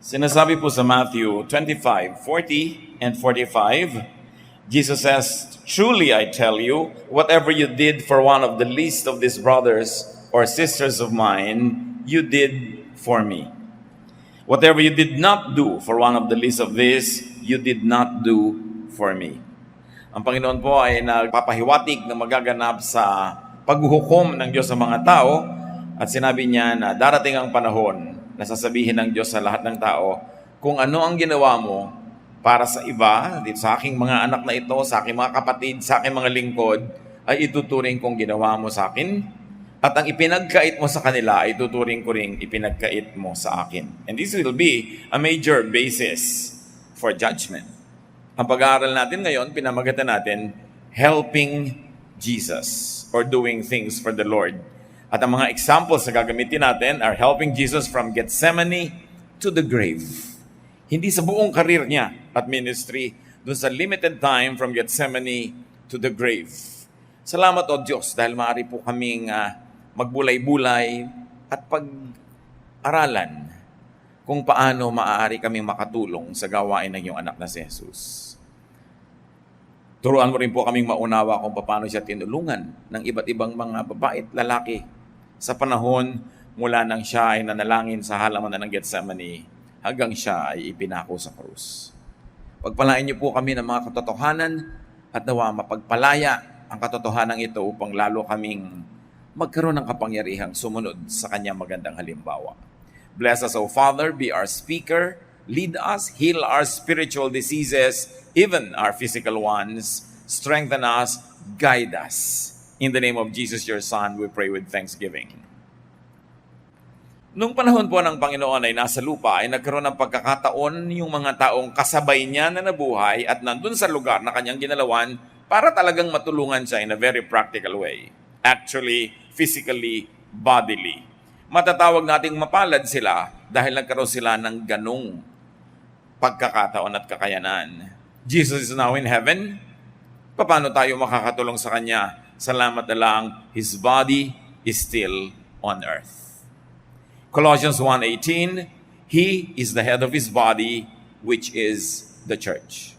Sinasabi po sa Matthew 25:40 and 45, Jesus says, "Truly I tell you, whatever you did for one of the least of these brothers or sisters of mine, you did for me. Whatever you did not do for one of the least of these, you did not do for me." Ang Panginoon po ay nagpapahiwatig na magaganap sa paghuhukom ng Diyos sa mga tao at sinabi niya na darating ang panahon na sasabihin ng Diyos sa lahat ng tao kung ano ang ginawa mo para sa iba, dito sa aking mga anak na ito, sa aking mga kapatid, sa aking mga lingkod, ay ituturing kong ginawa mo sa akin. At ang ipinagkait mo sa kanila ay tuturing ko ring ipinagkait mo sa akin. And this will be a major basis for judgment. Ang pag-aaral natin ngayon, pinamagatan natin, Helping Jesus or Doing Things for the Lord. At ang mga examples na gagamitin natin are helping Jesus from Gethsemane to the grave. Hindi sa buong karir niya at ministry, dun sa limited time from Gethsemane to the grave. Salamat o Diyos dahil maaari po kaming magbulay-bulay at pag-aralan kung paano maaari kaming makatulong sa gawain ng iyong anak na si Jesus. Turuan mo rin po kaming maunawa kung paano siya tinulungan ng iba't ibang mga babae at lalaki sa panahon mula nang siya ay nanalangin sa halaman ng Gethsemane hanggang siya ay ipinako sa krus. Pagpalain niyo po kami ng mga katotohanan at nawa mapagpalaya ang katotohanan ito upang lalo kaming magkaroon ng kapangyarihang sumunod sa kanyang magandang halimbawa. Bless us, O Father, be our speaker, lead us, heal our spiritual diseases, even our physical ones, strengthen us, guide us. In the name of Jesus, your Son, we pray with thanksgiving. Nung panahon po ng Panginoon ay nasa lupa, ay nagkaroon ng pagkakataon yung mga taong kasabay niya na nabuhay at nandun sa lugar na kanyang ginalawan para talagang matulungan siya in a very practical way. Actually, physically, bodily. Matatawag nating mapalad sila dahil nagkaroon sila ng ganong pagkakataon at kakayanan. Jesus is now in heaven. Paano tayo makakatulong sa Kanya? Salamat na lang, His body is still on earth. Colossians 1:18, He is the head of His body, which is the church.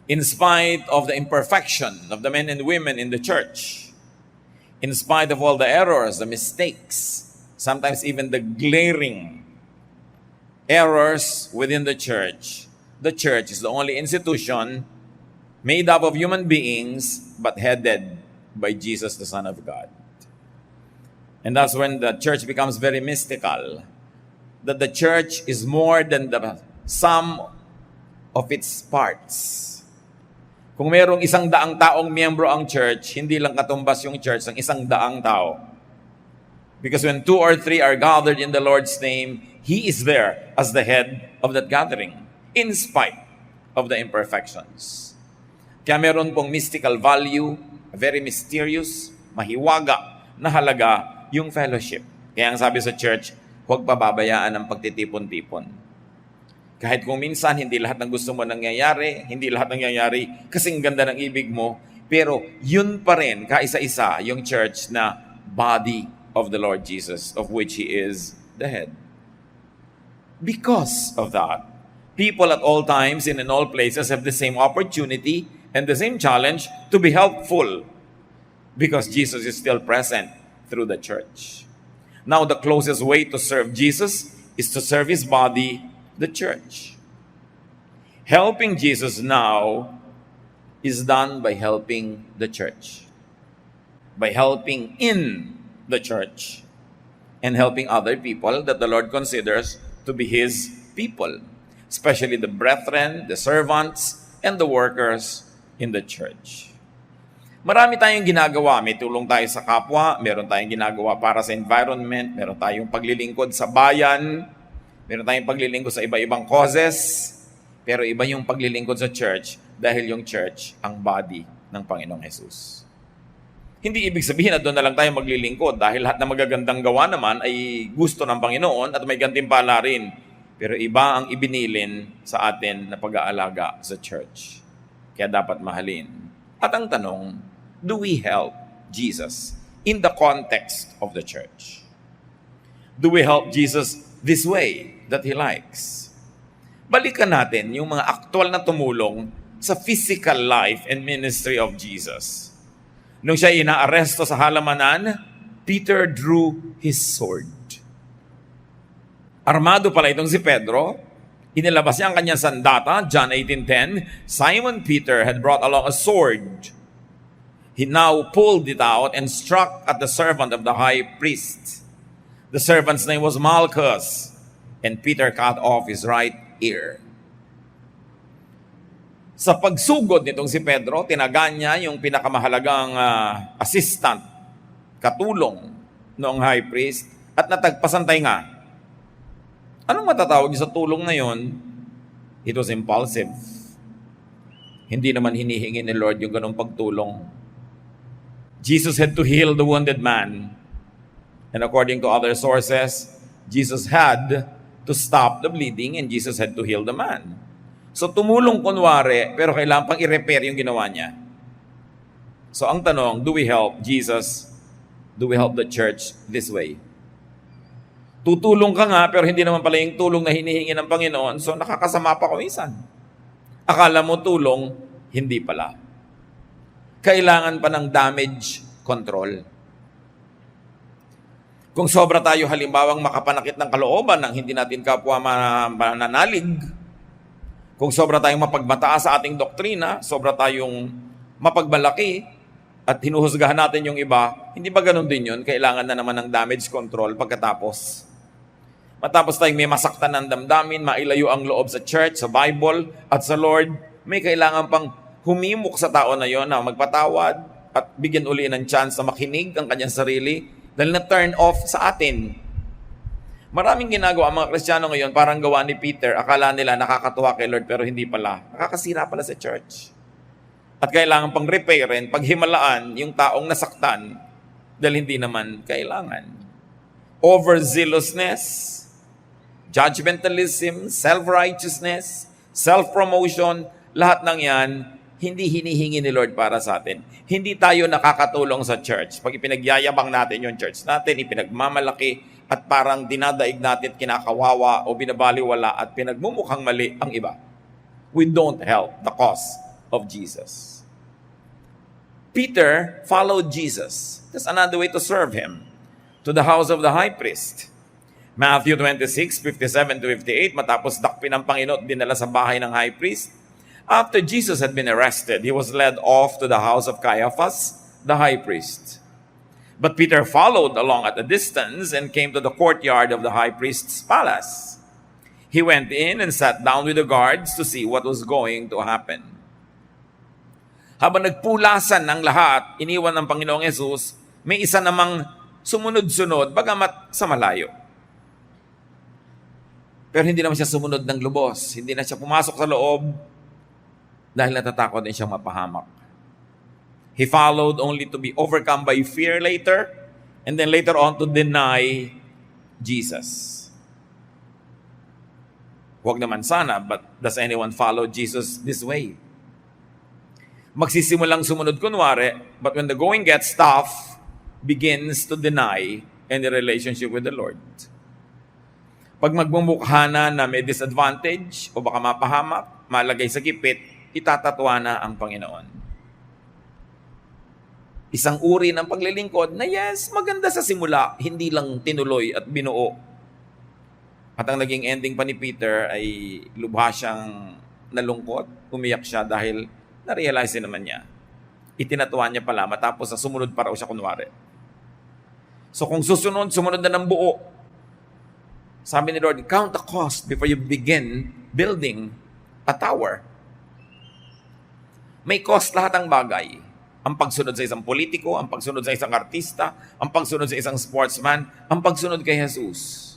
In spite of the imperfection of the men and women in the church, in spite of all the errors, the mistakes, sometimes even the glaring errors within the church is the only institution made up of human beings, but headed by Jesus, the Son of God. And that's when the church becomes very mystical, that the church is more than the sum of its parts. Kung mayroong 100 taong miyembro ang church, hindi lang katumbas yung church ng 100 tao. Because when 2 or 3 are gathered in the Lord's name, He is there as the head of that gathering, in spite of the imperfections. Kaya meron pong mystical value, very mysterious, mahiwaga na halaga yung fellowship. Kaya ang sabi sa church, huwag pababayaan ang pagtitipon-tipon. Kahit kung minsan hindi lahat ng gusto mo nangyayari, hindi lahat nangyayari kasing ganda ng ibig mo, pero yun pa rin, kaisa-isa, yung church na body of the Lord Jesus, of which He is the head. Because of that, people at all times and in all places have the same opportunity and the same challenge to be helpful because Jesus is still present through the church. Now, the closest way to serve Jesus is to serve His body, the church. Helping Jesus now is done by helping the church, by helping in the church, and helping other people that the Lord considers to be His people, especially the brethren, the servants, and the workers in the church. Marami tayong ginagawa. May tulong tayo sa kapwa, meron tayong ginagawa para sa environment, meron tayong paglilingkod sa bayan, meron tayong paglilingkod sa iba-ibang causes, pero iba yung paglilingkod sa church dahil yung church ang body ng Panginoong Jesus. Hindi ibig sabihin na doon na lang tayo maglilingkod dahil lahat ng magagandang gawa naman ay gusto ng Panginoon at may gantimpala rin. Pero iba ang ibinilin sa atin na pag-aalaga sa church. Kaya dapat mahalin. At ang tanong, do we help Jesus in the context of the church? Do we help Jesus this way that He likes. Balikan natin yung mga aktual na tumulong sa physical life and ministry of Jesus. Nung siya inaaresto sa halamanan, Peter drew his sword. Armado pala itong si Pedro. Inilabas niya ang kanyang sandata, John 18:10. Simon Peter had brought along a sword. He now pulled it out and struck at the servant of the high priest. The servant's name was Malchus, and Peter cut off his right ear. Sa pagsugod nitong si Pedro, tinagan niya yung pinakamahalagang assistant, katulong noong high priest, at natagpasantay nga. Anong matatawag sa tulong na yon? It was impulsive. Hindi naman hinihingi ni Lord yung ganong pagtulong. Jesus had to heal the wounded man. And according to other sources, Jesus had to stop the bleeding and Jesus had to heal the man. So tumulong kunwari, pero kailangan pang i-repair yung ginawa niya. So ang tanong, do we help Jesus? Do we help the church this way? Tutulong ka nga, pero hindi naman pala yung tulong na hinihingi ng Panginoon, so nakakasama pa kumisan. Akala mo tulong, hindi pala. Kailangan pa ng damage control. Kung sobra tayo halimbawang makapanakit ng kalooban ng hindi natin kapwa mananalig, kung sobra tayong mapagmataas sa ating doktrina, sobra tayong mapagmalaki, at hinuhusgahan natin yung iba, hindi ba ganun din yun? Kailangan na naman ng damage control pagkatapos. Matapos tayong may masaktan ng damdamin, mailayo ang loob sa church, sa Bible, at sa Lord, may kailangan pang humimok sa tao na yon na magpatawad at bigyan uli ng chance na makinig ang kanyang sarili dahil na-turn off sa atin. Maraming ginagawa ang mga Kristiyano ngayon, parang gawa ni Peter, akala nila nakakatuwa kay Lord pero hindi pala. Nakakasira pala sa church. At kailangan pang repairin, paghimalaan yung taong nasaktan dahil hindi naman kailangan. Overzealousness, judgmentalism, self-righteousness, self-promotion, lahat ng yan, hindi hinihingi ni Lord para sa atin. Hindi tayo nakakatulong sa church. Pag ipinagyayabang natin yung church natin, ipinagmamalaki, at parang dinadaig natin, kinakawawa o binabaliwala at pinagmumukhang mali ang iba. We don't help the cause of Jesus. Peter followed Jesus. That's another way to serve Him. To the house of the high priest. Matthew 26:57-58, matapos dakpin ng Panginoon at dinala sa bahay ng high priest. After Jesus had been arrested, He was led off to the house of Caiaphas, the high priest. But Peter followed along at a distance and came to the courtyard of the high priest's palace. He went in and sat down with the guards to see what was going to happen. Habang nagpulasan ng lahat, iniwan ng Panginoong Yesus, may isa namang sumunod-sunod, bagamat sa malayo. Pero hindi naman siya sumunod ng lubos. Hindi na siya pumasok sa loob dahil natatakot din siyang mapahamak. He followed only to be overcome by fear later, and then later on to deny Jesus. Huwag naman sana, but does anyone follow Jesus this way? Magsisimulang sumunod kunwari, but when the going gets tough, begins to deny any relationship with the Lord. Pag magmumukha na may disadvantage o baka mapahamak, malagay sa gipit, itatatwa na ang Panginoon. Isang uri ng paglilingkod na yes, maganda sa simula, hindi lang tinuloy at binuo. At ang naging ending pa ni Peter ay lubha siyang nalungkot, umiyak siya dahil na-realize naman niya. Itinatuwa niya pala matapos na sumunod pa raw siya kunwari. So kung sumunod na ng buo. Sabi ni Lord, count the cost before you begin building a tower. May cost lahat ang bagay. Ang pagsunod sa isang politiko, ang pagsunod sa isang artista, ang pagsunod sa isang sportsman, ang pagsunod kay Jesus.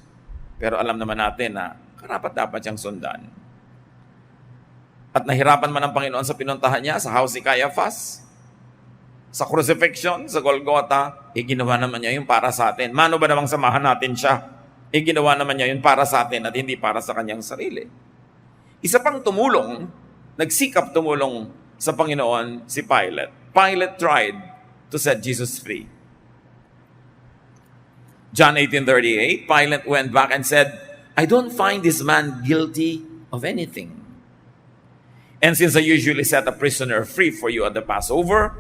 Pero alam naman natin na karapat-dapat siyang sundan. At nahirapan man ang Panginoon sa pinuntahan niya sa house ni Caiaphas, sa crucifixion, sa Golgotha, ginawa naman niya yung para sa atin. Mano ba namang samahan natin siya? Ginawa naman niya yun para sa atin at hindi para sa kanyang sarili. Isa pang tumulong, nagsikap tumulong sa Panginoon si Pilate. Pilate tried to set Jesus free. John 18:38, Pilate went back and said, I don't find this man guilty of anything. And since I usually set a prisoner free for you at the Passover,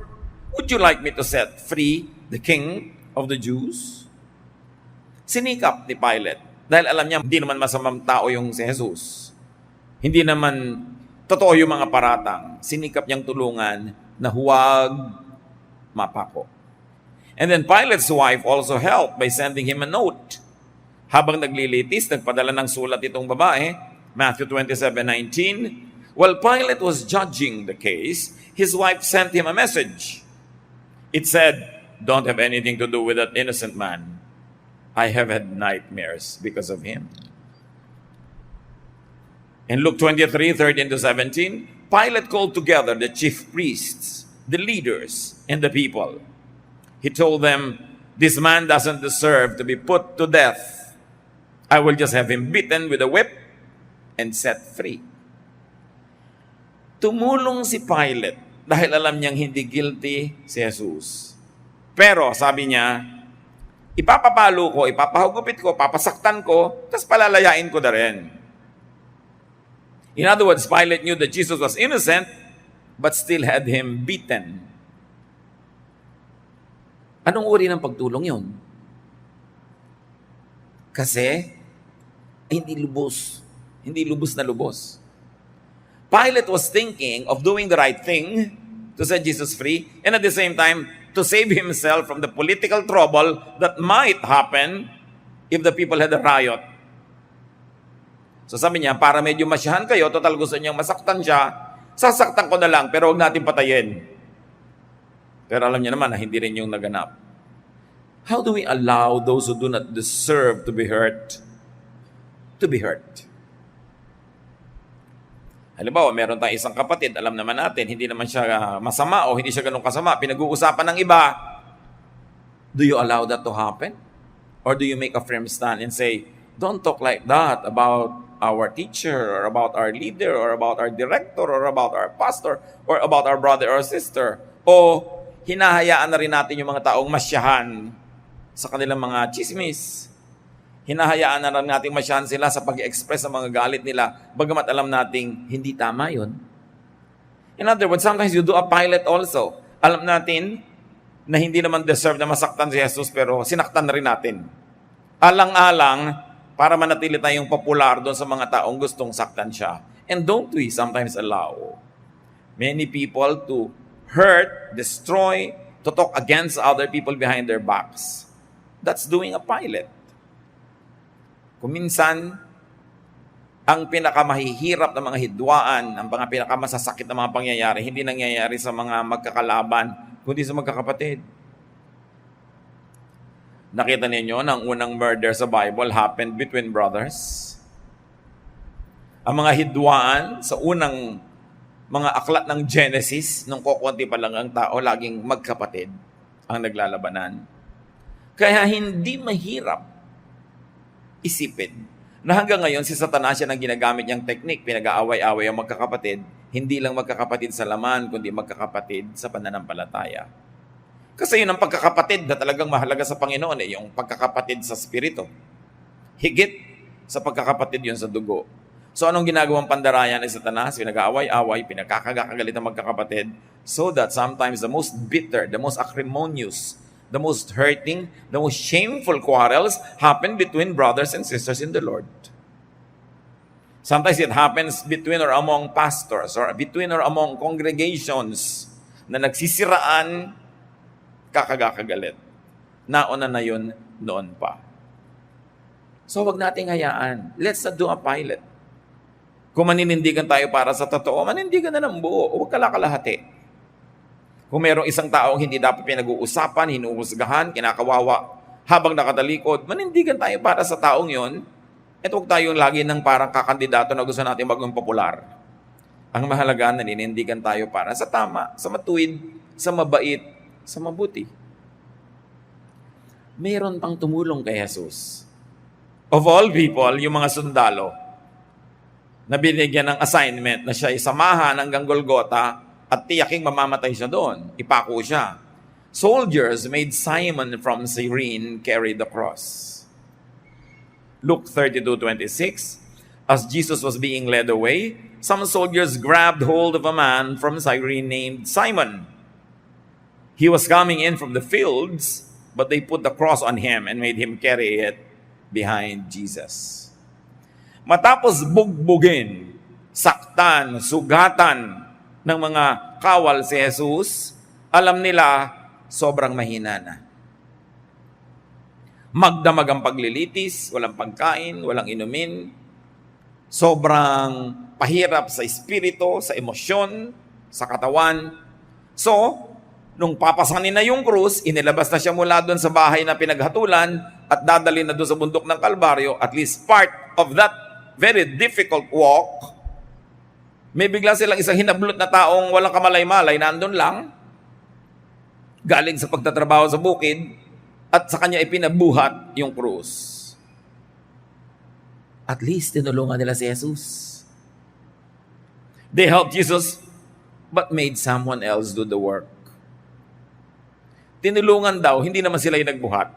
would you like me to set free the king of the Jews?" Sinikap ni Pilate dahil alam niya hindi naman masamang tao yung si Jesus. Hindi naman totoo yung mga paratang. Sinikap niyang tulungan na huwag mapako. And then Pilate's wife also helped by sending him a note. Habang naglilitis, nagpadala ng sulat itong babae, Matthew 27:19. While Pilate was judging the case, his wife sent him a message. It said, "Don't have anything to do with that innocent man. I have had nightmares because of him." In Luke 23:13-17, Pilate called together the chief priests, the leaders, and the people. He told them, "This man doesn't deserve to be put to death. I will just have him beaten with a whip and set free." Tumulong si Pilate dahil alam niyang hindi guilty si Jesus. Pero sabi niya, ipapapalo ko, ipapahugupit ko, papasaktan ko, tapos palalayain ko na rin. In other words, Pilate knew that Jesus was innocent, but still had him beaten. Anong uri ng pagtulong yun? Kasi, hindi lubos na lubos. Pilate was thinking of doing the right thing to set Jesus free, and at the same time, to save himself from the political trouble that might happen if the people had a riot. So sabi niya, para medyo masyahan kayo, total gusto niyang masaktan siya, sasaktan ko na lang, pero huwag natin patayin. Pero alam niya naman na hindi rin yung naganap. How do we allow those who do not deserve to be hurt to be hurt? Halimbawa, meron tayong isang kapatid, alam naman natin, hindi naman siya masama o hindi siya ganun kasama, pinag-uusapan ng iba. Do you allow that to happen? Or do you make a firm stand and say, don't talk like that about our teacher or about our leader or about our director or about our pastor or about our brother or sister? O hinahayaan na rin natin yung mga taong masyahan sa kanilang mga chismis. Hinahayaan na lang natin masyahan sila sa pag-express ng mga galit nila, bagamat alam nating hindi tama yun. In other words, sometimes you do a Pilate also. Alam natin na hindi naman deserve na masaktan si Jesus, pero sinaktan na rin natin. Alang-alang, para manatili tayong popular doon sa mga taong gustong saktan siya. And don't we sometimes allow many people to hurt, destroy, to talk against other people behind their backs? That's doing a Pilate. Kung minsan, ang pinakamahihirap na mga hidwaan, ang mga pinakamasasakit na mga pangyayari, hindi nangyayari sa mga magkakalaban, kundi sa magkakapatid. Nakita ninyo na ang unang murder sa Bible happened between brothers. Ang mga hidwaan sa unang mga aklat ng Genesis, nung kukunti pa lang ang tao, laging magkapatid ang naglalabanan. Kaya hindi mahirap isipin na hanggang ngayon si Satanas yan ang ginagamit niyang teknik, pinag-aaway-away ang magkakapatid, hindi lang magkakapatid sa laman, kundi magkakapatid sa pananampalataya. Kasi yun ang pagkakapatid na talagang mahalaga sa Panginoon, yung pagkakapatid sa Espiritu. Higit sa pagkakapatid yun sa dugo. So anong ginagawang pandarayan ni Satanas? Pinag-aaway-away, pinagkakagalit ang magkakapatid, so that sometimes the most bitter, the most acrimonious, the most hurting, the most shameful quarrels happen between brothers and sisters in the Lord. Sometimes it happens between or among pastors or between or among congregations na nagsisiraan, kakagagalit. Nauna na yun noon pa. So wag nating hayaan. Let's not do a Pilate. Kung maninindigan tayo para sa totoo, manindigan na ng buo. Huwag kalakalahati. Kung mayroong isang taong hindi dapat pinag-uusapan, hinuhusgahan, kinakawawa, habang nakatalikod, manindigan tayo para sa taong yon, at huwag tayong lagi ng parang kakandidato na gusto natin maging popular. Ang mahalaga, naninindigan tayo para sa tama, sa matuwid, sa mabait, sa mabuti. Mayroon pang tumulong kay Jesus. Of all people, yung mga sundalo, na binigyan ng assignment na siya isamahan hanggang Golgota, at tiyaking mamamatay siya doon. Ipako siya. Soldiers made Simon from Cyrene carry the cross. Luke 32:26. As Jesus was being led away, some soldiers grabbed hold of a man from Cyrene named Simon. He was coming in from the fields, but they put the cross on him and made him carry it behind Jesus. Matapos bugbugin, saktan, sugatan ng mga kawal si Jesus, alam nila sobrang mahina na. Magdamag ang paglilitis, walang pagkain, walang inumin, sobrang pahirap sa espiritu, sa emosyon, sa katawan. So, nung papasanin na yung krus, inilabas na siya mula doon sa bahay na pinaghatulan at dadalhin na doon sa bundok ng Kalbaryo, at least part of that very difficult walk, may bigla silang isang hinablot na taong walang kamalay-malay, nandun lang, galing sa pagtatrabaho sa bukid, at sa kanya ipinabuhat yung krus. At least tinulungan nila si Jesus. They helped Jesus, but made someone else do the work. Tinulungan daw, hindi naman sila yung nagbuhat.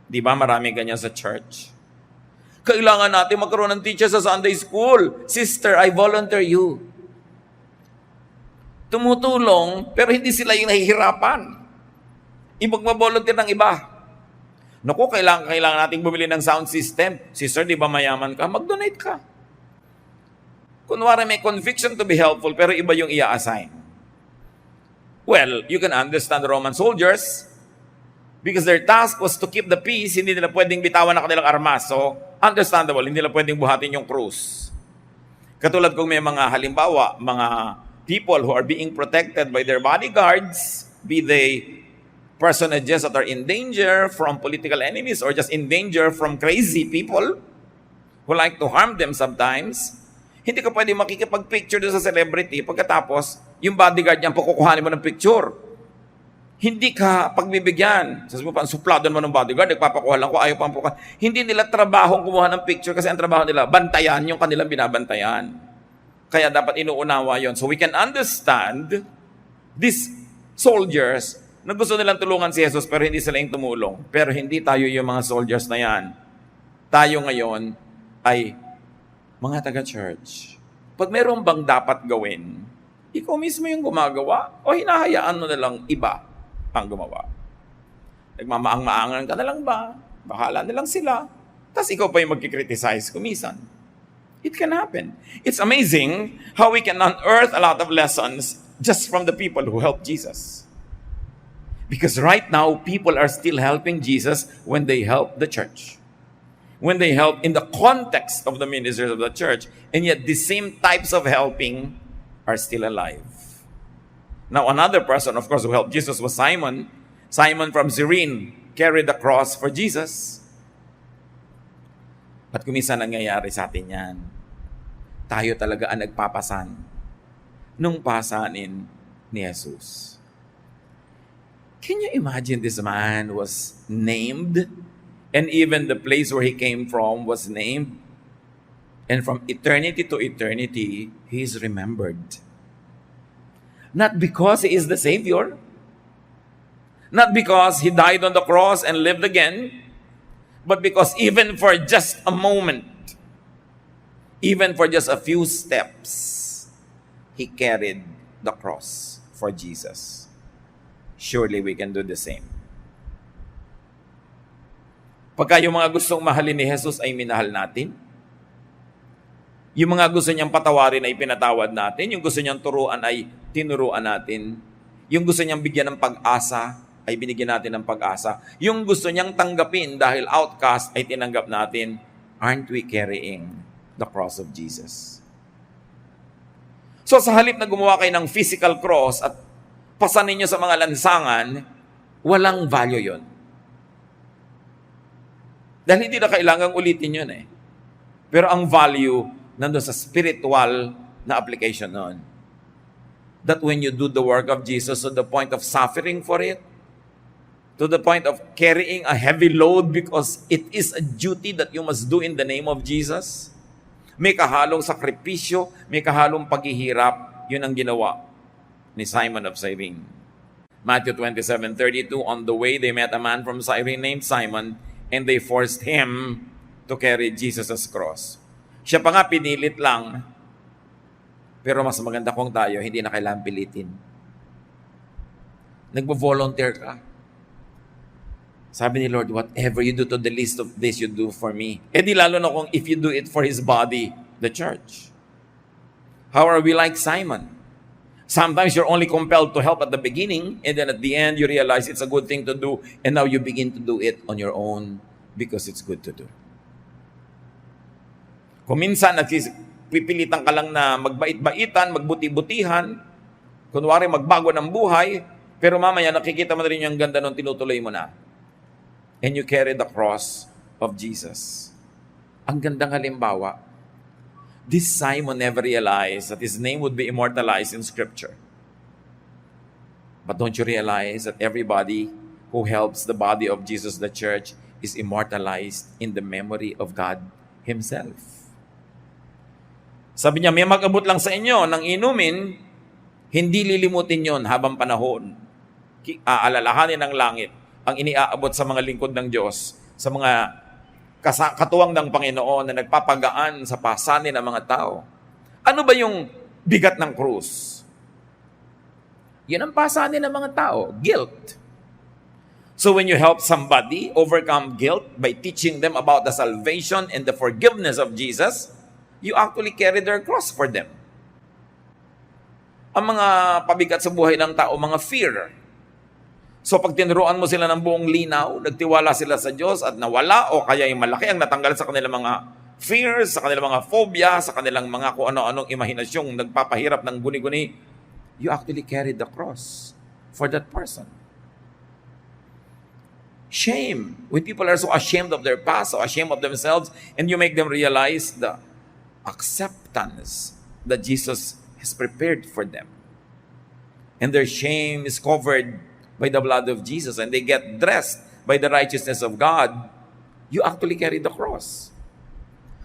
Di ba maraming ganyan sa church? Kailangan natin magkaroon ng teacher sa Sunday school. Sister, I volunteer you. Tumutulong, pero hindi sila yung nahihirapan. Ibang mabolunteer ng iba. Naku, kailangan nating bumili ng sound system. Sister, di ba mayaman ka? Mag-donate ka. Kunwari may conviction to be helpful, pero iba yung i-assign. Well, you can understand the Roman soldiers because their task was to keep the peace. Hindi nila pwedeng bitawan ang kanilang armas. So, understandable, hindi nila pwedeng buhatin yung krus. Katulad kung may mga halimbawa, mga people who are being protected by their bodyguards, be they personages that are in danger from political enemies or just in danger from crazy people who like to harm them sometimes, hindi ka pwede makikipag-picture doon sa celebrity pagkatapos yung bodyguard niya pakukuhanin mo ng picture. Hindi ka pagbibigyan. Sabi mo pa, ang suplado naman ng bodyguard, nagpapakuha lang ko, ayaw pang pukuha. Hindi nila trabahong kumuha ng picture kasi ang trabaho nila, bantayan yung kanilang binabantayan. Kaya dapat inuunawa yon. So we can understand these soldiers na gusto nilang tulungan si Jesus pero hindi sila yung tumulong. Pero hindi tayo yung mga soldiers na yan. Tayo ngayon ay mga taga-church. Pag meron bang dapat gawin, ikaw mismo yung gumagawa o hinahayaan mo na lang iba ang gumawa? Nagmamaang-maangan ka na lang ba? Bahala na lang sila. Tapos ikaw pa yung magkikriticize kumisan. It can happen. It's amazing how we can unearth a lot of lessons just from the people who helped Jesus. Because right now, people are still helping Jesus when they help the church. When they help in the context of the ministers of the church. And yet, the same types of helping are still alive. Now, another person, of course, who helped Jesus was Simon. Simon from Cyrene carried the cross for Jesus. At kuminsan nangyayari sa atin yan. Tayo talaga ang nagpapasan nung pasanin ni Jesus. Can you imagine this man was named? And even the place where he came from was named. And from eternity to eternity, he is remembered. Not because he is the Savior. Not because he died on the cross and lived again. But because even for just a moment, even for just a few steps, he carried the cross for Jesus. Surely we can do the same. Pagka yung mga gustong mahalin ni Jesus ay minahal natin, yung mga gusto niyang patawarin ay pinatawad natin, yung gusto niyang turuan ay tinuruan natin, yung gusto niyang bigyan ng pag-asa ay binigyan natin ng pag-asa, yung gusto niyang tanggapin dahil outcast ay tinanggap natin. Aren't we carrying the cross of Jesus? So sa halip na gumawa kayo ng physical cross at pasanin niyo sa mga lansangan, walang value yon. Dahil hindi na kailangang ulitin yun eh. Pero ang value nandun sa spiritual na application nun. That when you do the work of Jesus to the point of suffering for it, to the point of carrying a heavy load because it is a duty that you must do in the name of Jesus, may kahalong sakripisyo, may kahalong paghihirap, yun ang ginawa ni Simon of Cyrene. Matthew 27:32, on the way they met a man from Cyrene named Simon, and they forced him to carry Jesus' cross. Siya pa nga pinilit lang, pero mas maganda kung tayo, hindi na kailangan pilitin. Nagbo-volunteer ka. Sabi ni Lord, whatever you do to the least of this, you do for me. Eh di lalo na kung if you do it for His body, the church. How are we like Simon? Sometimes you're only compelled to help at the beginning, and then at the end, you realize it's a good thing to do, and now you begin to do it on your own because it's good to do. Kung minsan, pipilitan ka lang na magbait-baitan, magbuti-butihan, kunwari magbago ng buhay, pero mamaya nakikita mo na rin yung ganda nung tinutuloy mo na. And you carry the cross of Jesus. Ang gandang halimbawa. This Simon never realized that his name would be immortalized in Scripture. But don't you realize that everybody who helps the body of Jesus, the church, is immortalized in the memory of God Himself? Sabi niya, may mag-abot lang sa inyo ng inumin, hindi lilimutin yon habang panahon. Aalalahanin ng langit ang iniaabot sa mga lingkod ng Diyos, sa mga katuwang ng Panginoon na nagpapagaan sa pasanin ng mga tao. Ano ba yung bigat ng krus? Yun ang pasanin ng mga tao, guilt. So when you help somebody overcome guilt by teaching them about the salvation and the forgiveness of Jesus, you actually carry their cross for them. Ang mga pabigat sa buhay ng tao, mga fear. So pag tinuruan mo sila ng buong linaw, nagtiwala sila sa Diyos at nawala o kaya yung malaki ang natanggal sa kanilang mga fears, sa kanilang mga phobia, sa kanilang mga kung ano-anong imahinasyong nagpapahirap ng guni-guni, you actually carry the cross for that person. Shame. When people are so ashamed of their past, so ashamed of themselves, and you make them realize the acceptance that Jesus has prepared for them. And their shame is covered by the blood of Jesus, and they get dressed by the righteousness of God. You actually carry the cross.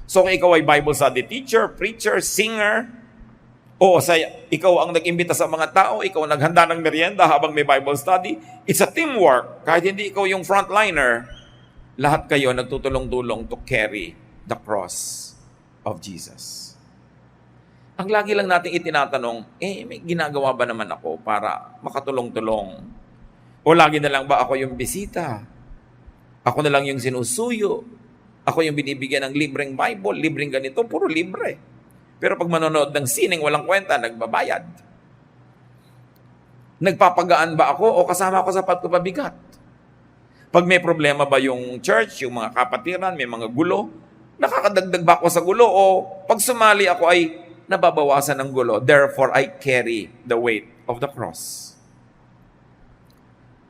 So kung ikaw ay Bible study teacher, preacher, singer, o ikaw ang nag-imbita sa mga tao, ikaw ang naghanda ng merienda habang may Bible study, it's a teamwork. Kahit hindi ikaw yung frontliner, lahat kayo nagtutulong-tulong to carry the cross of Jesus. Ang lagi lang natin itinatanong, may ginagawa ba naman ako para makatulong-tulong? O lagi na lang ba ako yung bisita? Ako na lang yung sinusuyo? Ako yung binibigyan ng libreng Bible, libreng ganito, puro libre. Pero pag manonood ng sining walang kwenta, nagbabayad. Nagpapagaan ba ako o kasama ako sa pagpapabigat? Pag may problema ba yung church, yung mga kapatiran, may mga gulo, nakakadagdag ba ako sa gulo o pag sumali ako ay nababawasan ng gulo? Therefore, I carry the weight of the cross.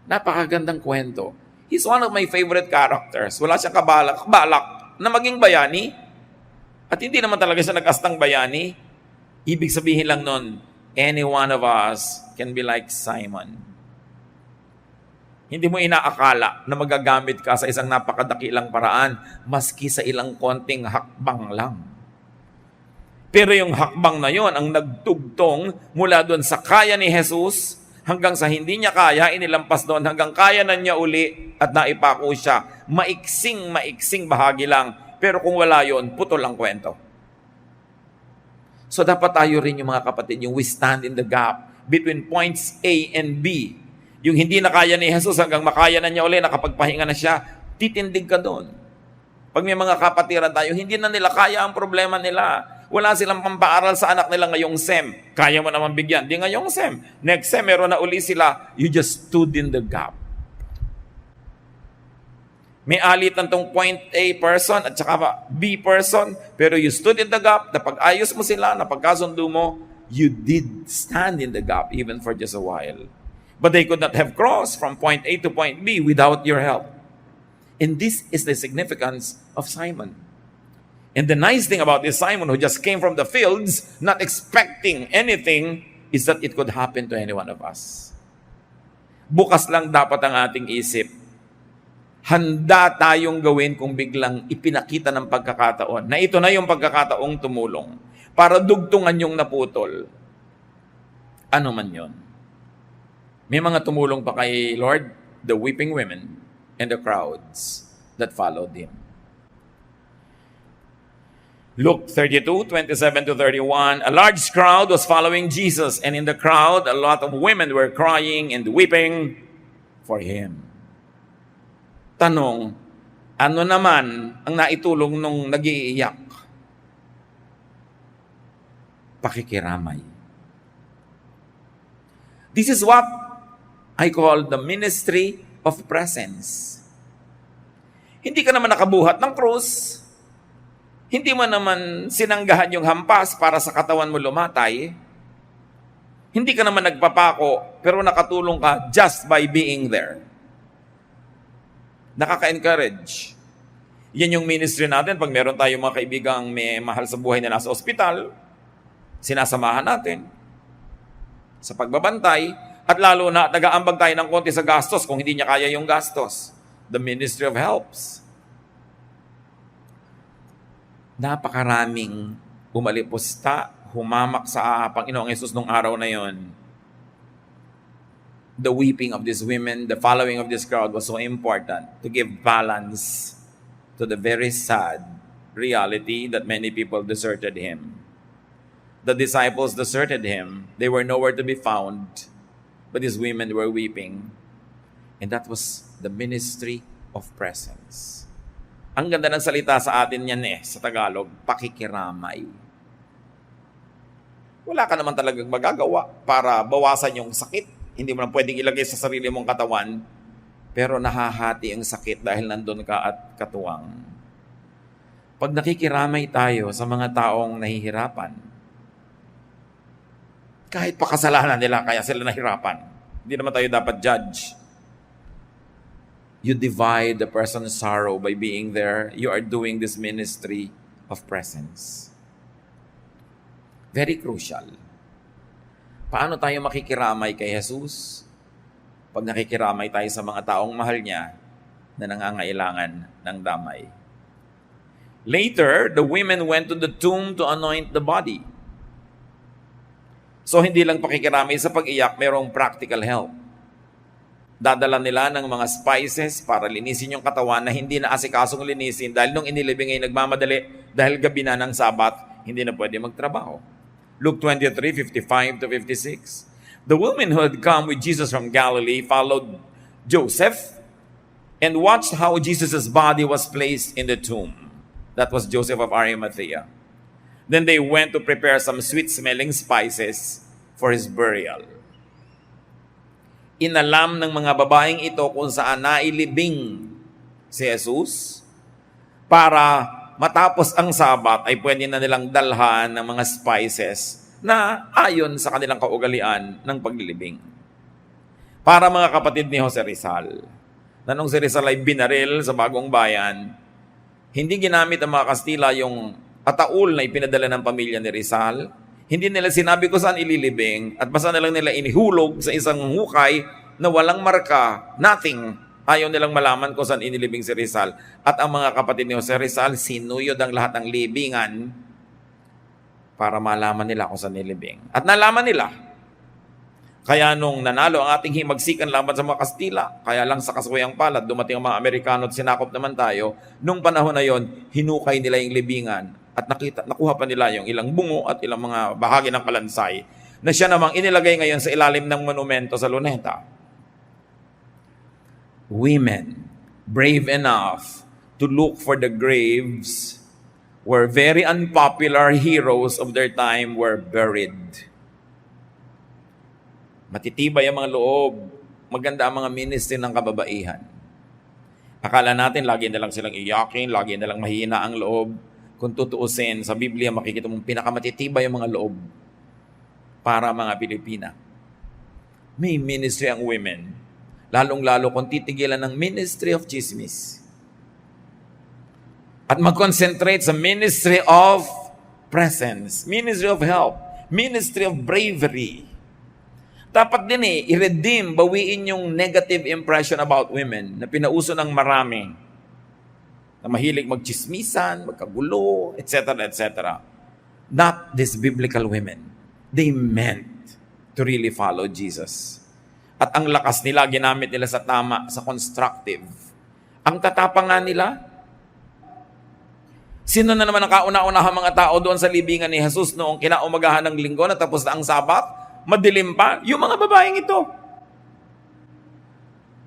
Napakagandang kwento. He's one of my favorite characters. Wala siyang kabalak na maging bayani. At hindi naman talaga siya nag-astang bayani. Ibig sabihin lang nun, any one of us can be like Simon. Hindi mo inaakala na magagamit ka sa isang napakadakilang paraan maski sa ilang konting hakbang lang. Pero yung hakbang na yon ang nagtugtong mula doon sa kaya ni Jesus hanggang sa hindi niya kaya, inilampas doon hanggang kaya na niya uli at naipako siya. Maiksing bahagi lang. Pero kung wala yon, putol ang kwento. So dapat tayo rin yung mga kapatid, yung we stand in the gap between points A and B. Yung hindi na kaya ni Jesus hanggang makaya na niya uli, nakapagpahinga na siya, titindig ka doon. Pag may mga kapatiran tayo, hindi na nila kaya ang problema nila. Wala silang pampaaral sa anak nila ngayong SEM. Kaya mo naman bigyan. Di ngayong SEM. Next SEM, meron na uli sila. You just stood in the gap. May alitan tong point A person at saka B person, pero you stood in the gap, napag-ayos mo sila, napagkasundo mo, you did stand in the gap even for just a while. But they could not have crossed from point A to point B without your help. And this is the significance of Simon. And the nice thing about this Simon who just came from the fields, not expecting anything, is that it could happen to any one of us. Bukas lang dapat ang ating isip. Handa tayong gawin kung biglang ipinakita ng pagkakataon na ito na yung pagkakataong tumulong para dugtungan yung naputol. Ano man yon. May mga tumulong pa kay Lord, the weeping women and the crowds. that followed him. Luke 32:27-31, a large crowd was following Jesus, and in the crowd, a lot of women were crying and weeping for him. Tanong, ano naman ang naitulong nung nag-iiyak? Pakikiramay. This is what I call the ministry of presence. Hindi ka naman nakabuhat ng krus. Hindi mo naman sinanggahan yung hampas para sa katawan mo lumatay. Hindi ka naman nagpapako, pero nakatulong ka just by being there. Nakaka-encourage. Yan yung ministry natin. Pag meron tayong mga kaibigang may mahal sa buhay na nasa ospital, sinasamahan natin sa pagbabantay, at lalo na nag-aambag tayo ng konti sa gastos kung hindi niya kaya yung gastos. The ministry of helps. Napakaraming umalipusta, humamak sa Panginoong Yesus nung araw na yon. The weeping of these women, the following of this crowd was so important to give balance to the very sad reality that many people deserted him. The disciples deserted him. They were nowhere to be found, but these women were weeping. And that was the ministry of presence. Ang ganda ng salita sa atin yan sa Tagalog, pakikiramay. Wala ka naman talagang magagawa para bawasan yung sakit. Hindi mo na pwedeng ilagay sa sarili mong katawan, pero nahahati ang sakit dahil nandun ka at katuwang. Pag nakikiramay tayo sa mga taong nahihirapan, kahit pa kasalanan nila kaya sila nahirapan, hindi naman tayo dapat judge. You divide the person's sorrow by being there. You are doing this ministry of presence. Very crucial. Paano tayo makikiramay kay Jesus? Pag nakikiramay tayo sa mga taong mahal niya na nangangailangan ng damay. Later, the women went to the tomb to anoint the body. So hindi lang pakikiramay sa pag-iyak, mayroong practical help. Dadala nila ng mga spices para linisin yung katawan na hindi na asikasong linisin dahil nung inilibing ay nagmamadali dahil gabi na ng Sabat, hindi na pwede magtrabaho. Luke 23:55-56. The women who had come with Jesus from Galilee followed Joseph and watched how Jesus' body was placed in the tomb. That was Joseph of Arimathea. Then they went to prepare some sweet-smelling spices for his burial. Inalam ng mga babaeng ito kung saan nailibing si Jesus para matapos ang Sabat ay pwede na nilang dalhan ng mga spices na ayon sa kanilang kaugalian ng paglilibing. Para mga kapatid ni Jose Rizal, na nung si Rizal ay binaril sa Bagong Bayan, hindi ginamit ng mga Kastila yung ataul na ipinadala ng pamilya ni Rizal. Hindi nila sinabi kung saan ililibing at basta na lang nila inihulog sa isang hukay na walang marka, nothing. Ayaw nilang malaman kung saan inilibing si Rizal. At ang mga kapatid ni Jose Rizal, sinuyod ang lahat ng libingan para malaman nila kung saan nilibing. At nalaman nila. Kaya nung nanalo ang ating himagsikan laban sa mga Kastila, kaya lang sa kasuyang palad, dumating ang mga Amerikano at sinakop naman tayo, nung panahon na yon, hinukay nila yung libingan at nakuha pa nila yung ilang bungo at ilang mga bahagi ng kalansay na siya namang inilagay ngayon sa ilalim ng monumento sa Luneta. Women, brave enough to look for the graves where very unpopular heroes of their time were buried. Matitibay ang mga loob, maganda ang mga ministry ng kababaihan. Akala natin lagi na lang silang iyakin, lagi na lang mahina ang loob. Kung tutuusin, sa Biblia makikita mong pinakamatitibay ang mga loob para mga Pilipina. May ministry ang women, lalong-lalo kung titigilan ng ministry of chismis. At mag-concentrate sa ministry of presence, ministry of help, ministry of bravery. Dapat din i-redeem, bawiin yung negative impression about women na pinauso ng marami. Na mahilig magchismisan, magkagulo, etc., etc. Not these biblical women. They meant to really follow Jesus. At ang lakas nila, ginamit nila sa tama, sa constructive. Ang tatapang nga nila. Sino na naman ang kauna-unahang mga tao doon sa libingan ni Jesus noong kinaumagahan ng linggo na tapos na ang Sabat? Madilim pa? Yung mga babaeng ito.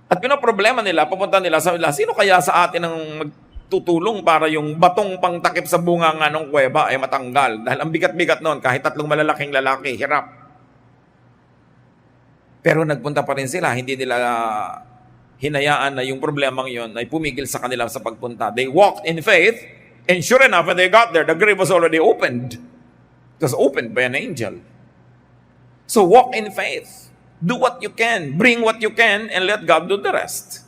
At problema nila, pupunta nila sa nila, sino kaya sa atin ang magtutulong para yung batong pangtakip sa bunga nga ng kuweba ay matanggal? Dahil ang bigat-bigat noon, kahit 3 malalaking lalaki, hirap. Pero nagpunta pa rin sila, hindi nila hinayaan na yung problemang yon ay pumigil sa kanila sa pagpunta. They walked in faith, and sure enough, when they got there, the grave was already opened. It was opened by an angel. So walk in faith. Do what you can. Bring what you can and let God do the rest.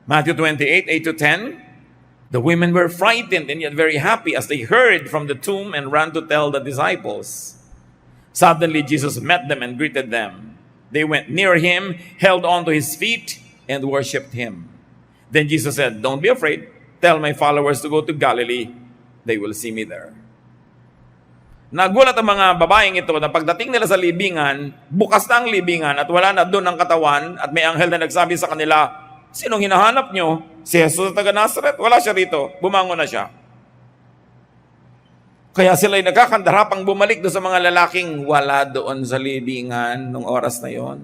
Matthew 28, 8-10. The women were frightened and yet very happy as they hurried from the tomb and ran to tell the disciples. Suddenly Jesus met them and greeted them. They went near him, held on to his feet, and worshipped him. Then Jesus said, "Don't be afraid. Tell my followers to go to Galilee. They will see me there." Nagulat ang mga babaeng ito na pagdating nila sa libingan, bukas na ang libingan at wala na doon ang katawan at may anghel na nagsabi sa kanila, "Sinong hinahanap nyo? Si Jesus na taga Nazaret? Wala siya rito. Bumangon na siya." Kaya sila'y nagkakandarapang bumalik doon sa mga lalaking wala doon sa libingan nung oras na yon.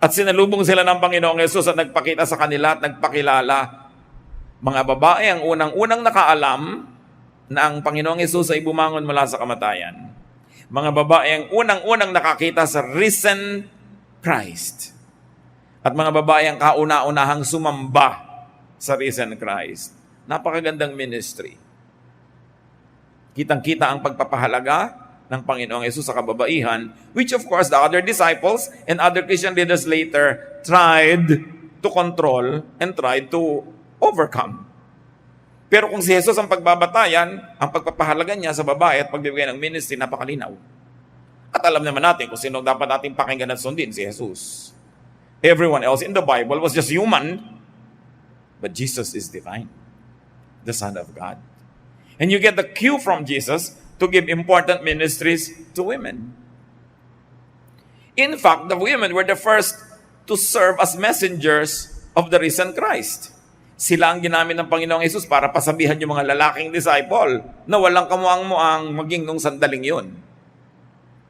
At sinalubong sila ng Panginoong Jesus at nagpakita sa kanila at nagpakilala. Mga babae ang unang-unang nakaalam na ang Panginoong Jesus ay bumangon mula sa kamatayan. Mga babae ang unang-unang nakakita sa risen Christ. At mga babae ang kauna-unahang sumamba sa risen Christ. Napakagandang ministry. Kitang-kita ang pagpapahalaga ng Panginoong Jesus sa kababaihan, which of course the other disciples and other Christian leaders later tried to control and tried to overcome. Pero kung si Jesus ang pagbabatayan, ang pagpapahalaga niya sa babae at pagbibigay ng ministry, napakalinaw. At alam naman natin kung sino dapat natin pakinggan at sundin, si Jesus. Everyone else in the Bible was just human, but Jesus is divine, the Son of God. And you get the cue from Jesus to give important ministries to women. In fact, the women were the first to serve as messengers of the risen Christ. Sila ang ginamit ng Panginoong Jesus para pasabihan yung mga lalaking disciple na walang kamuang-muang maging nung sandaling yun.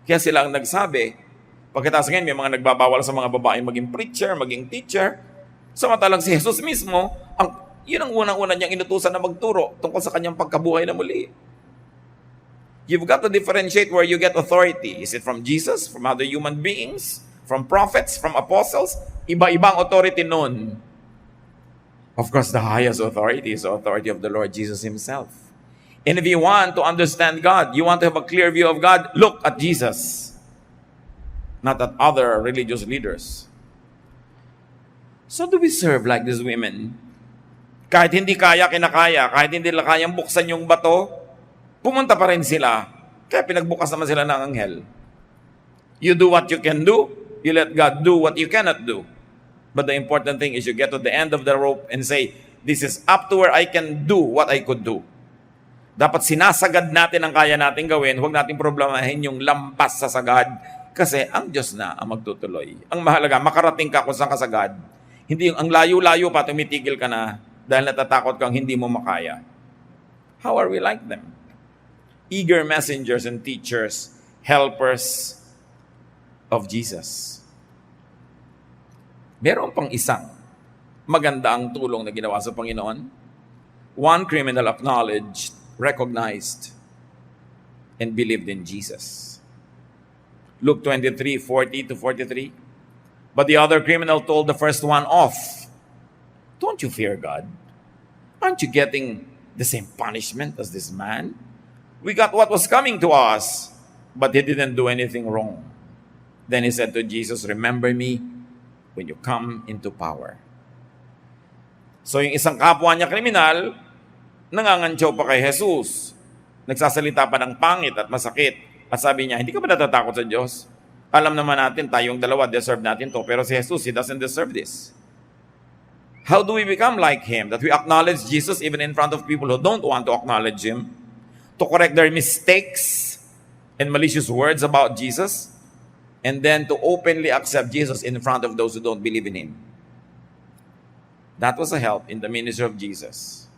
Kaya sila ang nagsabi, pagkatapos ngayon may mga nagbabawal sa mga babaeng maging preacher, maging teacher, samantalang si Jesus mismo, yun ang unang-una niyang inutusan na magturo tungkol sa kanyang pagkabuhay na muli. You've got to differentiate where you get authority. Is it from Jesus, from other human beings, from prophets, from apostles? Iba-ibang authority nun. Of course, the highest authority is the authority of the Lord Jesus Himself. And if you want to understand God, you want to have a clear view of God, look at Jesus, not at other religious leaders. So do we serve like these women? Kahit hindi kinakaya, kahit hindi nila kayang buksan yung bato, pumunta pa rin sila. Kaya pinagbukas naman sila ng anghel. You do what you can do, you let God do what you cannot do. But the important thing is you get to the end of the rope and say, this is up to where I can do what I could do. Dapat sinasagad natin ang kaya natin gawin, huwag natin problemahin yung lampas sa sagad kasi ang Diyos na ang magtutuloy. Ang mahalaga, makarating ka kung saan ka sagad. Hindi yung ang layo-layo pa, tumitigil ka na dahil natatakot kang hindi mo makaya. How are we like them? Eager messengers and teachers, helpers of Jesus. Meron pang isang maganda ang tulong na ginawa sa Panginoon. One criminal acknowledged, recognized, and believed in Jesus. Luke 23:40-43. But the other criminal told the first one off, "Don't you fear God? Aren't you getting the same punishment as this man? We got what was coming to us, but he didn't do anything wrong." Then he said to Jesus, "Remember me when you come into power." So yung isang kapwa niya kriminal, nangangantyaw pa kay Jesus. Nagsasalita pa ng pangit at masakit. At sabi niya, hindi ka ba natatakot sa Diyos? Alam naman natin, tayong dalawa, deserve natin to. Pero si Jesus, He doesn't deserve this. How do we become like Him? That we acknowledge Jesus even in front of people who don't want to acknowledge Him? To correct their mistakes and malicious words about Jesus? And then to openly accept Jesus in front of those who don't believe in Him. That was a help in the ministry of Jesus.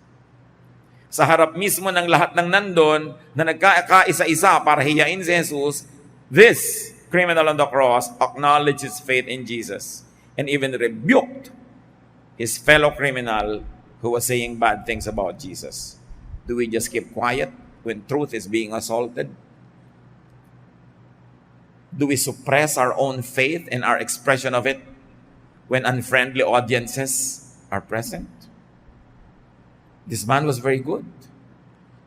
Sa harap mismo ng lahat ng nandun na nagkakaisa-isa para hiyain si Jesus, this criminal on the cross acknowledged his faith in Jesus and even rebuked his fellow criminal who was saying bad things about Jesus. Do we just keep quiet when truth is being assaulted? Do we suppress our own faith and our expression of it when unfriendly audiences are present? This man was very good.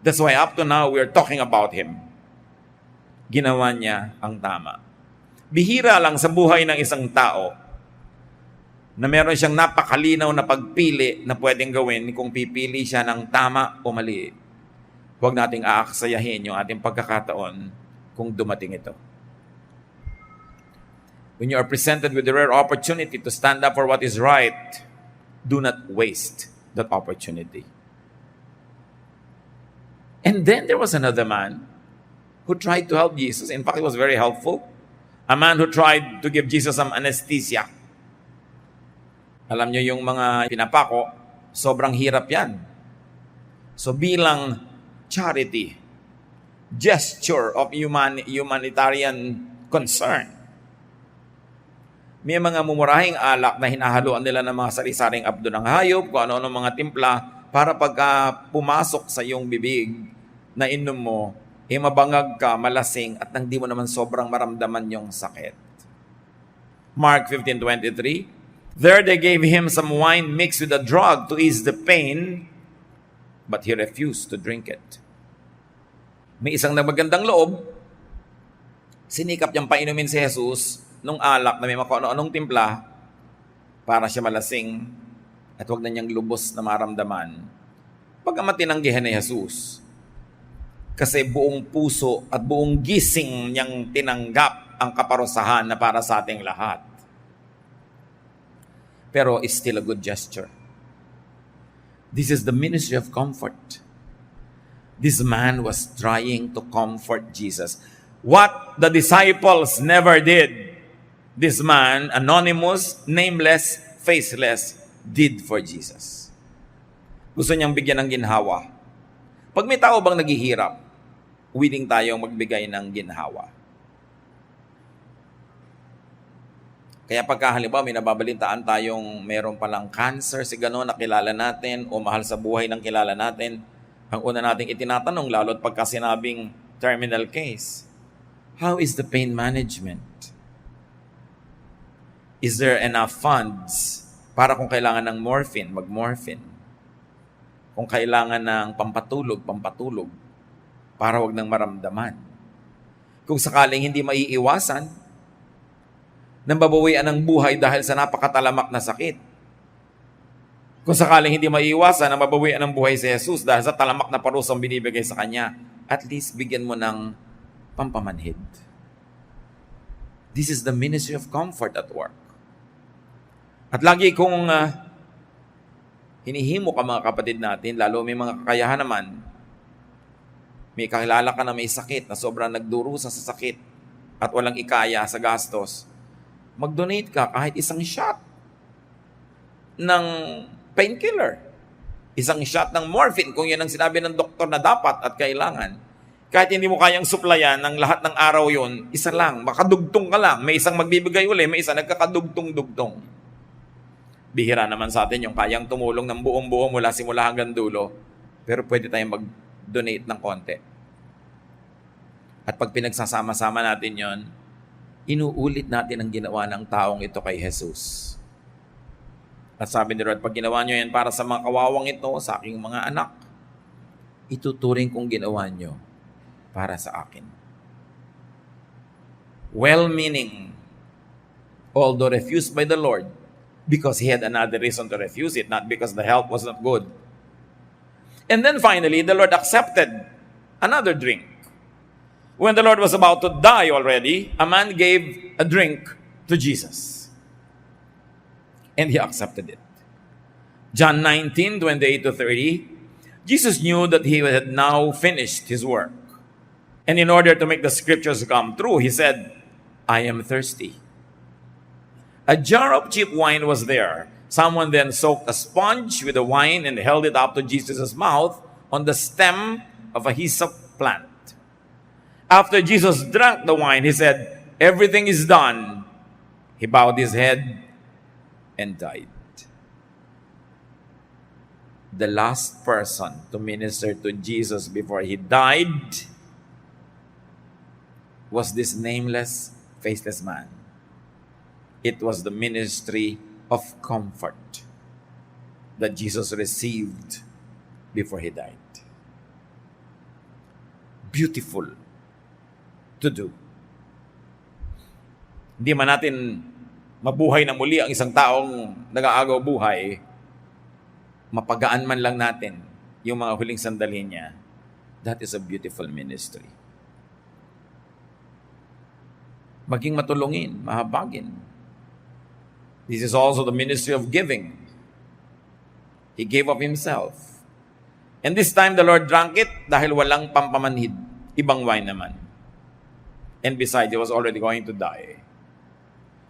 That's why up to now, we're talking about him. Ginawa niya ang tama. Bihira lang sa buhay ng isang tao na meron siyang napakalinaw na pagpili na pwedeng gawin kung pipili siya ng tama o mali. Huwag nating aaksayahin yung ating pagkakataon kung dumating ito. When you are presented with the rare opportunity to stand up for what is right, do not waste that opportunity. And then there was another man who tried to help Jesus. In fact, he was very helpful. A man who tried to give Jesus some anesthesia. Alam niyo yung mga pinapako, sobrang hirap yan. So bilang charity, gesture of humanitarian concern, may mga mumurahing alak na hinahaluan nila ng mga sari-saring abdo ng hayop, kung ano-ano mga timpla, para pagka pumasok sa iyong bibig na inom mo, mabangag ka, malasing, at hindi mo naman sobrang maramdaman yung sakit. Mark 15:23, there they gave him some wine mixed with a drug to ease the pain, but he refused to drink it. May isang nagmagandang loob, sinikap niyang painumin si Jesus nung alak na may ano-anong timpla para siya malasing at huwag na niyang lubos na maramdaman. Pagkamat tinanggihan ni Jesus, kasi buong puso at buong gising niyang tinanggap ang kaparusahan na para sa ating lahat. Pero it's still a good gesture. This is the ministry of comfort. This man was trying to comfort Jesus. What the disciples never did, this man, anonymous, nameless, faceless, did for Jesus. Gusto niyang bigyan ng ginhawa. Pag may tao bang naghihirap, willing tayong magbigay ng ginhawa. Kaya pagka halimbawa may nababalitaan tayong meron palang cancer, si gano'n nakilala natin o mahal sa buhay ng kilala natin, ang una nating itinatanong, lalo't pagka sinabing terminal case, how is the pain management? Is there enough funds para kung kailangan ng morphine, mag-morphine? Kung kailangan ng pampatulog, para wag nang maramdaman. Kung sakaling hindi maiiwasan, nang babawian ng buhay dahil sa napakatalamak na sakit. Kung sakaling hindi maiiwasan na mabawian ng buhay si Jesus dahil sa talamak na parusang binibigay sa kanya, at least bigyan mo ng pampamanhid. This is the ministry of comfort at work. At lagi kong hinihimo ka mga kapatid natin, lalo may mga kakayahan naman, may kakilala ka na may sakit, na sobrang nagdurusa sa sakit at walang ikaya sa gastos, mag-donate ka kahit isang shot ng painkiller, isang shot ng morphine, kung yan ang sinabi ng doktor na dapat at kailangan. Kahit hindi mo kayang suplayan ng lahat ng araw yon, isa lang, makadugtong ka lang. May isang magbibigay uli, may isa nagkakadugtong-dugtong. Bihira naman sa atin yung kayang tumulong ng buong-buo mula simula hanggang dulo. Pero pwede tayong mag-donate ng konti. At pag pinagsasama-sama natin yon, inuulit natin ang ginawa ng taong ito kay Jesus. At sabi ni Lord, pag ginawa nyo yan para sa mga kawawang ito, sa aking mga anak, ituturing kong ginawa nyo para sa akin. Well-meaning, although refused by the Lord, because he had another reason to refuse it, not because the help was not good. And then finally, the Lord accepted another drink. When the Lord was about to die already, a man gave a drink to Jesus. And he accepted it. John 19:28-30, Jesus knew that he had now finished his work. And in order to make the scriptures come true, he said, I am thirsty. A jar of cheap wine was there, Someone then soaked a sponge with the wine and held it up to Jesus' mouth on the stem of a hyssop plant. After Jesus drank the wine, he said, "Everything is done." He bowed his head and died. The last person to minister to Jesus before he died was this nameless, faceless man. It was the ministry of comfort that Jesus received before he died. Beautiful to do. Hindi man natin mabuhay na muli ang isang taong nag-aagaw buhay, mapagaan man lang natin yung mga huling sandali niya. That is a beautiful ministry. Maging matulungin, mahabagin. This is also the ministry of giving. He gave of himself. And this time the Lord drank it dahil walang pampamanhid. Ibang wine naman. And besides, he was already going to die.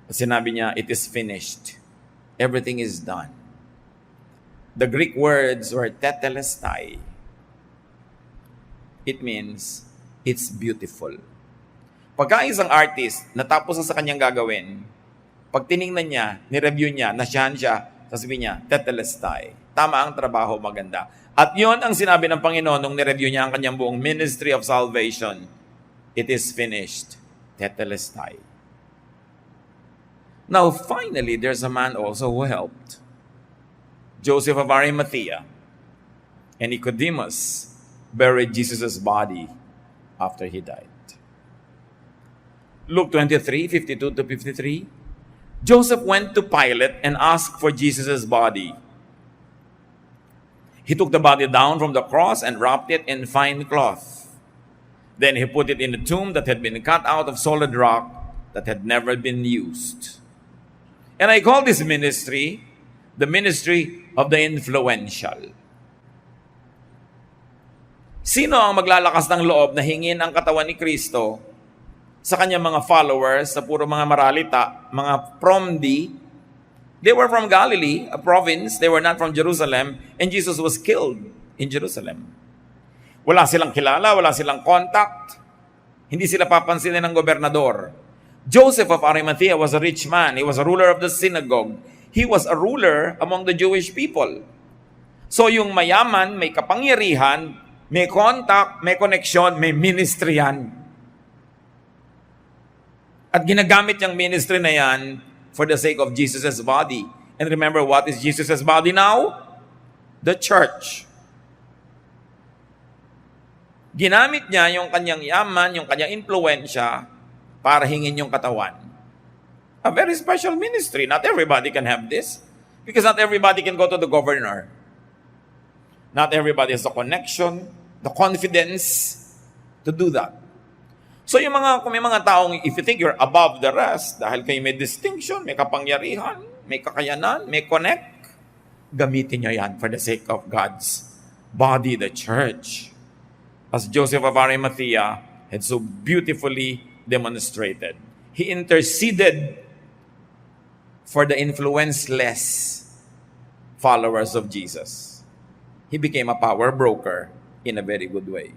Sinabi niya, "It is finished. Everything is done." The Greek words were tetelestai. It means, it's beautiful. Pagka isang artist, natapos na sa kanyang gagawin, pag tiningnan niya, nireview niya, nasyahan siya, sasabihin niya, tetelestai. Tama ang trabaho, maganda. At yon ang sinabi ng Panginoon nung nireview niya ang kanyang buong ministry of salvation. It is finished. Tetelestai. Now, finally, there's a man also who helped. Joseph of Arimathea and Nicodemus buried Jesus' body after he died. Luke 23, 52 to 53. Joseph went to Pilate and asked for Jesus' body. He took the body down from the cross and wrapped it in fine cloth. Then he put it in a tomb that had been cut out of solid rock that had never been used. And I call this ministry the ministry of the influential. Sino ang maglalakas ng loob na hingin ang katawan ni Kristo sa kanyang mga followers, sa puro mga maralita, mga promdi? They were from Galilee, a province. They were not from Jerusalem. And Jesus was killed in Jerusalem. Wala silang kilala, wala silang contact. Hindi sila papansinin ng gobernador. Joseph of Arimathea was a rich man. He was a ruler of the synagogue. He was a ruler among the Jewish people. So yung mayaman, may kapangyarihan, may contact, may connection, may ministry yan. At ginagamit yung ministry na yan for the sake of Jesus' body. And remember, what is Jesus' body now? The church. Ginamit niya yung kanyang yaman, yung kanyang influensya para hingin yung katawan. A very special ministry. Not everybody can have this. Because not everybody can go to the governor. Not everybody has the connection, the confidence to do that. So kung may mga taong, if you think you're above the rest, dahil kayo may distinction, may kapangyarihan, may kakayanan, may connect, gamitin nyo yan for the sake of God's body, the church. As Joseph of Arimathea had so beautifully demonstrated. He interceded for the influenceless followers of Jesus. He became a power broker in a very good way.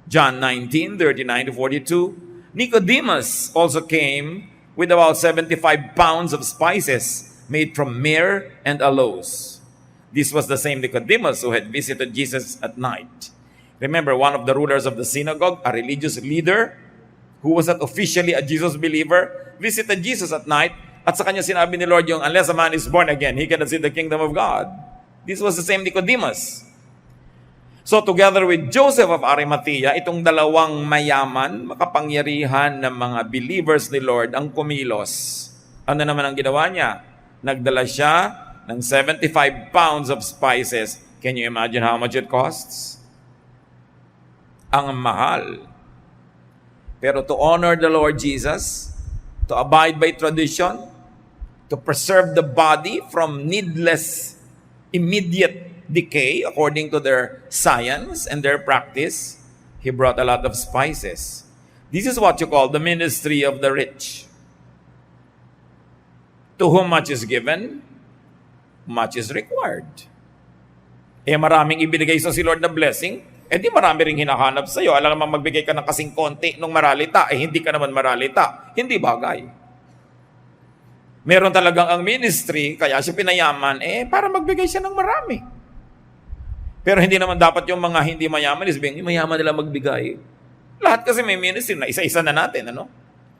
John 19, 39 to 42. Nicodemus also came with about 75 pounds of spices made from myrrh and aloes. This was the same Nicodemus who had visited Jesus at night. Remember, one of the rulers of the synagogue, a religious leader, who was not officially a Jesus believer, visited Jesus at night, at sa kanya sinabi ni Lord yung, unless a man is born again, he cannot see the kingdom of God. This was the same Nicodemus. So together with Joseph of Arimathea, itong dalawang mayaman, makapangyarihan ng mga believers ni Lord ang kumilos. Ano naman ang ginawa niya? Nagdala siya ng 75 pounds of spices. Can you imagine how much it costs? Ang mahal. Pero to honor the Lord Jesus, to abide by tradition, to preserve the body from needless, immediate decay according to their science and their practice, he brought a lot of spices. This is what you call the ministry of the rich. To whom much is given, much is required. Maraming ibinigay sa si Lord na blessing, di marami ring hinahanap sa iyo. Alam naman magbigay ka ng kasing konti nung maralita, hindi ka naman maralita. Hindi bagay. Meron talagang ang ministry, kaya siya pinayaman, para magbigay siya ng marami. Pero hindi naman dapat yung mga hindi mayaman, mayaman nila magbigay. Lahat kasi may ministry na isa-isa na natin, ano?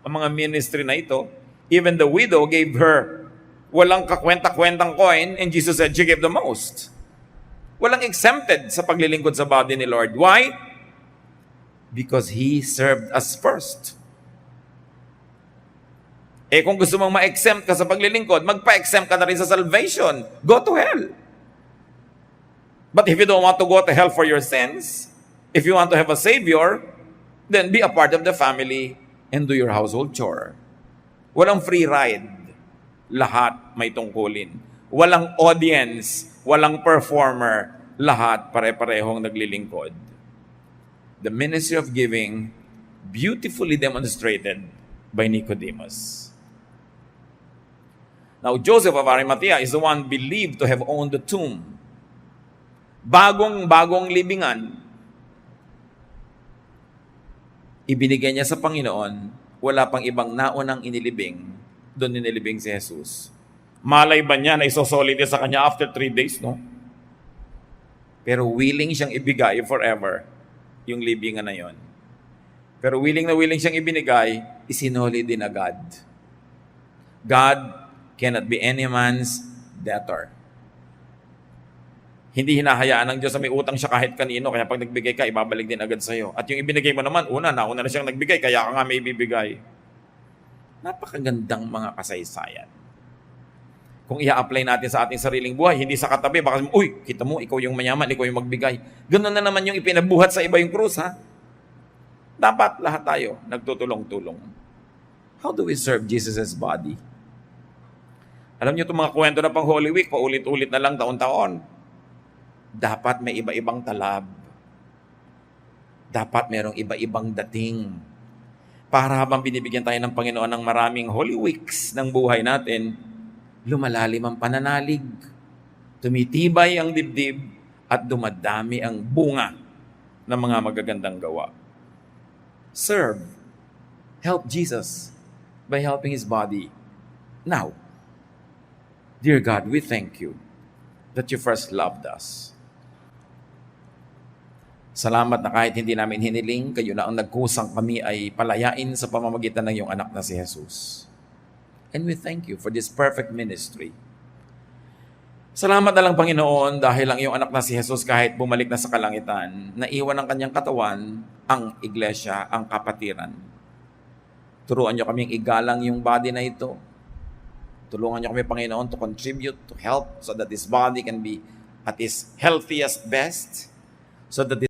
Ang mga ministry na ito, even the widow gave her walang kakwenta-kwentang coin, and Jesus said she gave the most. Walang exempted sa paglilingkod sa body ni Lord. Why? Because He served us first. Kung gusto mong ma-exempt ka sa paglilingkod, magpa-exempt ka na rin sa salvation. Go to hell. But if you don't want to go to hell for your sins, if you want to have a Savior, then be a part of the family and do your household chore. Walang free ride. Lahat may tungkulin. Walang audience, walang performer, lahat pare-parehong naglilingkod. The ministry of giving, beautifully demonstrated by Nicodemus. Now, Joseph of Arimathea is the one believed to have owned the tomb. Bagong libingan. Ibinigay niya sa Panginoon, wala pang ibang naunang inilibing, doon inilibing si Jesus. Malay ba niya na isosolid sa kanya after 3 days, no? Pero willing siyang ibigay forever yung libingan na yon. Pero willing na willing siyang ibinigay, isinolid din agad. God cannot be any man's debtor. Hindi hinahayaan ng Diyos na may utang siya kahit kanino, kaya pag nagbigay ka, ibabalik din agad sa'yo. At yung ibinigay mo naman, nauna na siyang nagbigay, kaya ka nga may ibibigay. Napakagandang mga kasaysayan. Kung i-apply natin sa ating sariling buhay, hindi sa katabi, baka, kita mo, ikaw yung mayaman, ikaw yung magbigay. Ganun na naman yung ipinabuhat sa iba yung krus, ha? Dapat lahat tayo nagtutulong-tulong. How do we serve Jesus' body? Alam niyo itong mga kwento na pang Holy Week, paulit-ulit na lang taon-taon. Dapat may iba-ibang talab. Dapat merong iba-ibang dating. Para habang binibigyan tayo ng Panginoon ng maraming Holy Weeks ng buhay natin, lumalalim ang pananalig, tumitibay ang dibdib, at dumadami ang bunga ng mga magagandang gawa. Serve. Help Jesus by helping His body. Now, dear God, we thank You that You first loved us. Salamat na kahit hindi namin hiniling, Kayo na ang nagkusang kami ay palayain sa pamamagitan ng Iyong anak na si Jesus. And we thank You for this perfect ministry. Salamat na lang, Panginoon, dahil ang Iyong anak na si Jesus kahit bumalik na sa kalangitan, naiwan ang Kanyang katawan, ang iglesia, ang kapatiran. Turuan Niyo kaming igalang yung body na ito. Tulungan Niyo kami, Panginoon, to contribute, to help, so that this body can be at its healthiest best, so that